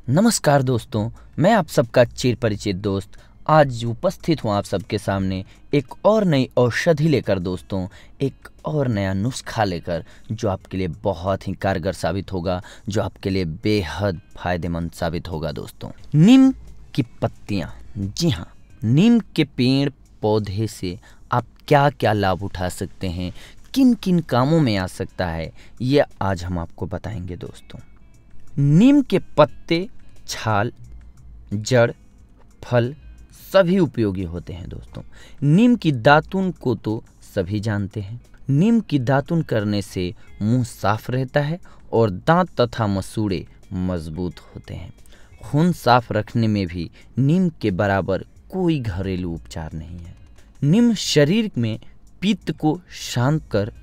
नमस्कार दोस्तों, मैं आप सबका चिर परिचित दोस्त आज उपस्थित हूँ आप सबके सामने एक और नई औषधि लेकर दोस्तों, एक और नया नुस्खा लेकर जो आपके लिए बहुत ही कारगर साबित होगा, जो आपके लिए बेहद फायदेमंद साबित होगा दोस्तों। नीम की पत्तियाँ, जी हाँ, नीम के पेड़ पौधे से आप क्या क्या लाभ उठा सकते हैं, किन किन कामों में आ सकता है, ये आज हम आपको बताएंगे दोस्तों। नीम के पत्ते, छाल, जड़, फल सभी उपयोगी होते हैं दोस्तों। नीम की दातुन को तो सभी जानते हैं। नीम की दातुन करने से मुंह साफ रहता है और दांत तथा मसूड़े मजबूत होते हैं। खून साफ रखने में भी नीम के बराबर कोई घरेलू उपचार नहीं है। नीम शरीर में पित्त को शांत कर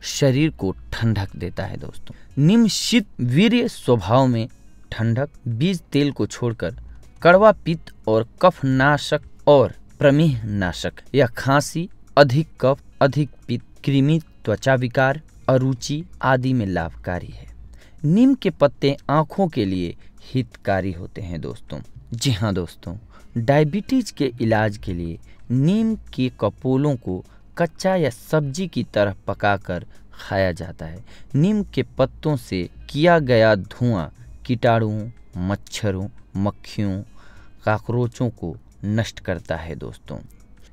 शरीर को ठंडक देता है दोस्तों। नीम शीत वीर्य स्वभाव में ठंडक, बीज तेल को छोड़कर कड़वा पित्त और कफ नाशक और प्रमेह नाशक या खांसी, अधिक कफ, अधिक पित्त, कृमि, त्वचा विकार, अरुचि आदि में लाभकारी है। नीम के पत्ते आँखों के लिए हितकारी होते हैं दोस्तों। जी हाँ दोस्तों, डायबिटीज के इलाज के लिए नीम के कपोलों को कच्चा या सब्जी की तरह पकाकर खाया जाता है। नीम के पत्तों से किया गया धुआं कीटाणुओं, मच्छरों, मक्खियों, कॉकरोचों को नष्ट करता है दोस्तों।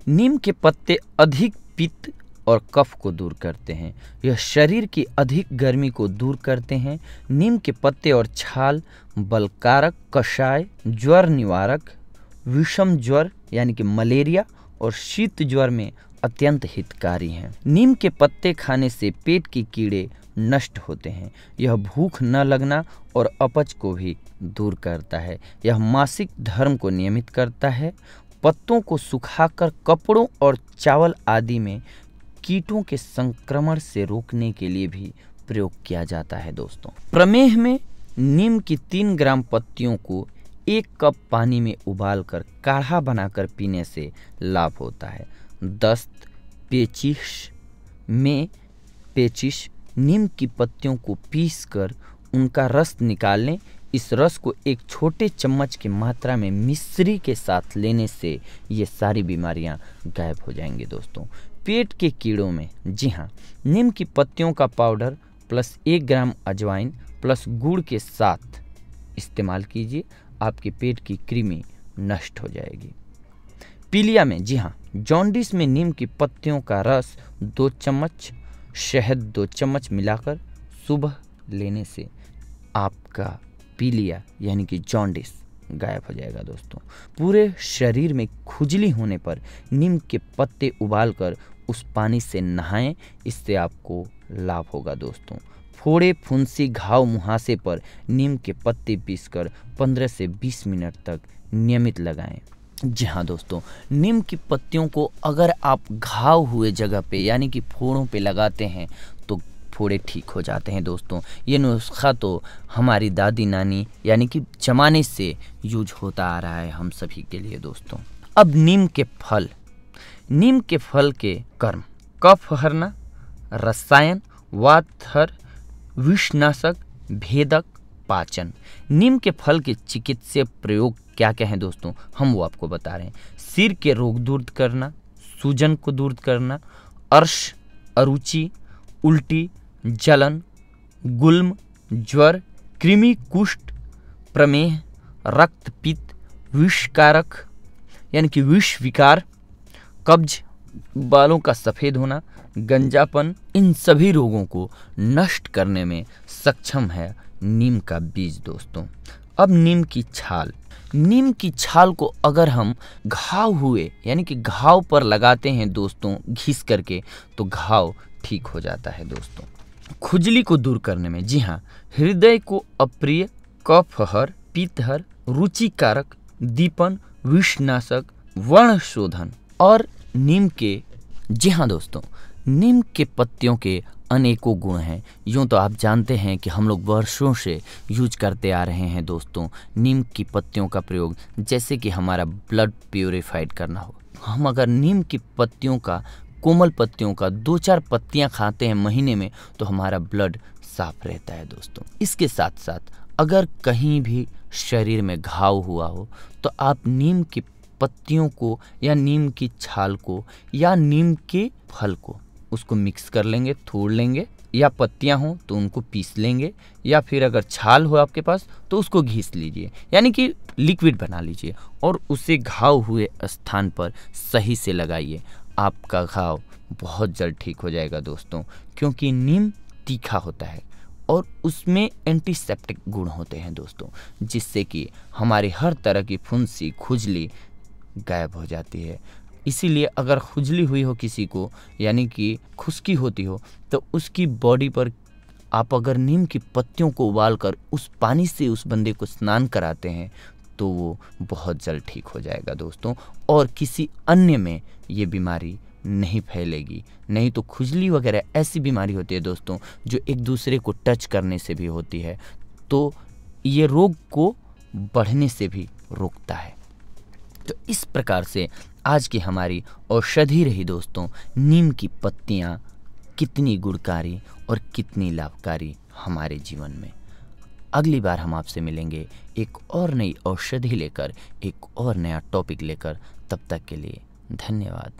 नीम के पत्ते अधिक पित्त और कफ को दूर करते हैं। यह शरीर की अधिक गर्मी को दूर करते हैं। नीम के पत्ते और छाल बलकारक, कषाय, ज्वर निवारक, विषम ज्वर यानी कि मलेरिया और शीत ज्वर में अत्यंत हितकारी हैं। नीम के पत्ते खाने से पेट के कीड़े नष्ट होते हैं। यह भूख न लगना और अपच को भी दूर करता है। यह मासिक धर्म को नियमित करता है। पत्तों को सुखाकर कपड़ों और चावल आदि में कीटों के संक्रमण से रोकने के लिए भी प्रयोग किया जाता है दोस्तों। प्रमेह में नीम की 3 ग्राम पत्तियों को 1 कप पानी में उबालकर काढ़ा बनाकर पीने से लाभ होता है। दस्त, पेचिश नीम की पत्तियों को पीसकर उनका रस निकाल लें। इस रस को एक छोटे चम्मच की मात्रा में मिश्री के साथ लेने से ये सारी बीमारियां गायब हो जाएंगी दोस्तों। पेट के कीड़ों में, जी हाँ, नीम की पत्तियों का पाउडर प्लस 1 ग्राम अजवाइन प्लस गुड़ के साथ इस्तेमाल कीजिए, आपके पेट की कृमि नष्ट हो जाएगी। पीलिया में, जी हाँ, जॉन्डिस में नीम की पत्तियों का रस 2 चम्मच, शहद 2 चम्मच मिलाकर सुबह लेने से आपका पीलिया यानी कि जॉन्डिस गायब हो जाएगा दोस्तों। पूरे शरीर में खुजली होने पर नीम के पत्ते उबालकर उस पानी से नहाएं, इससे आपको लाभ होगा दोस्तों। फोड़े, फुंसी, घाव, मुहासे पर नीम के पत्ते पीसकर 15 से 20 मिनट तक नियमित लगाएं। जी हाँ दोस्तों, नीम की पत्तियों को अगर आप घाव हुए जगह पे यानी कि फोड़ों पे लगाते हैं तो फोड़े ठीक हो जाते हैं दोस्तों। ये नुस्खा तो हमारी दादी नानी यानी कि जमाने से यूज होता आ रहा है हम सभी के लिए दोस्तों। अब नीम के फल, नीम के फल के कर्म: कफ हरना, रसायन, वातहर, विषनाशक, भेदक, पाचन। नीम के फल के चिकित्सीय प्रयोग क्या क्या है दोस्तों, हम वो आपको बता रहे हैं। सिर के रोग दूर करना, सूजन को दूर करना, अर्श, अरुचि, उल्टी, जलन, गुल्म, ज्वर, कृमि, कुष्ठ, प्रमेह, रक्तपित्त, विषकारक यानी कि विष विकार, कब्ज, बालों का सफ़ेद होना, गंजापन, इन सभी रोगों को नष्ट करने में सक्षम है नीम का बीज दोस्तों। अब नीम की छाल, नीम की छाल को अगर हम घाव हुए यानी कि घाव पर लगाते हैं दोस्तों घिस करके, तो घाव ठीक हो जाता है दोस्तों। खुजली को दूर करने में, जी हाँ, हृदय को अप्रिय, कफहर, पित्तहर, रुचिकारक, दीपन, विषनाशक, वर्णशोधन और नीम के, जी हाँ दोस्तों, नीम के पत्तियों के अनेकों गुण हैं। यूँ तो आप जानते हैं कि हम लोग वर्षों से यूज करते आ रहे हैं दोस्तों नीम की पत्तियों का प्रयोग, जैसे कि हमारा ब्लड प्यूरिफाइड करना हो। हम अगर नीम की पत्तियों का, कोमल पत्तियों का 2-4 पत्तियां खाते हैं महीने में तो हमारा ब्लड साफ रहता है दोस्तों। इसके साथ साथ अगर कहीं भी शरीर में घाव हुआ हो तो आप नीम की पत्तियों को या नीम की छाल को या नीम के फल को उसको मिक्स कर लेंगे, थोड़ लेंगे, या पत्तियां हो तो उनको पीस लेंगे, या फिर अगर छाल हो आपके पास तो उसको घिस लीजिए, यानी कि लिक्विड बना लीजिए और उसे घाव हुए स्थान पर सही से लगाइए। आपका घाव बहुत जल्द ठीक हो जाएगा दोस्तों, क्योंकि नीम तीखा होता है और उसमें एंटीसेप्टिक गुण होते हैं दोस्तों, जिससे कि हमारी हर तरह की फुंसी खुजली गायब हो जाती है। इसीलिए अगर खुजली हुई हो किसी को, यानी कि खुश्की होती हो, तो उसकी बॉडी पर आप अगर नीम की पत्तियों को उबाल कर उस पानी से उस बंदे को स्नान कराते हैं तो वो बहुत जल्द ठीक हो जाएगा दोस्तों, और किसी अन्य में ये बीमारी नहीं फैलेगी। नहीं तो खुजली वगैरह ऐसी बीमारी होती है दोस्तों जो एक दूसरे को टच करने से भी होती है, तो ये रोग को बढ़ने से भी रोकता है। तो इस प्रकार से आज की हमारी औषधि रही दोस्तों, नीम की पत्तियाँ कितनी गुणकारी और कितनी लाभकारी हमारे जीवन में। अगली बार हम आपसे मिलेंगे एक और नई औषधि लेकर, एक और नया टॉपिक लेकर। तब तक के लिए धन्यवाद।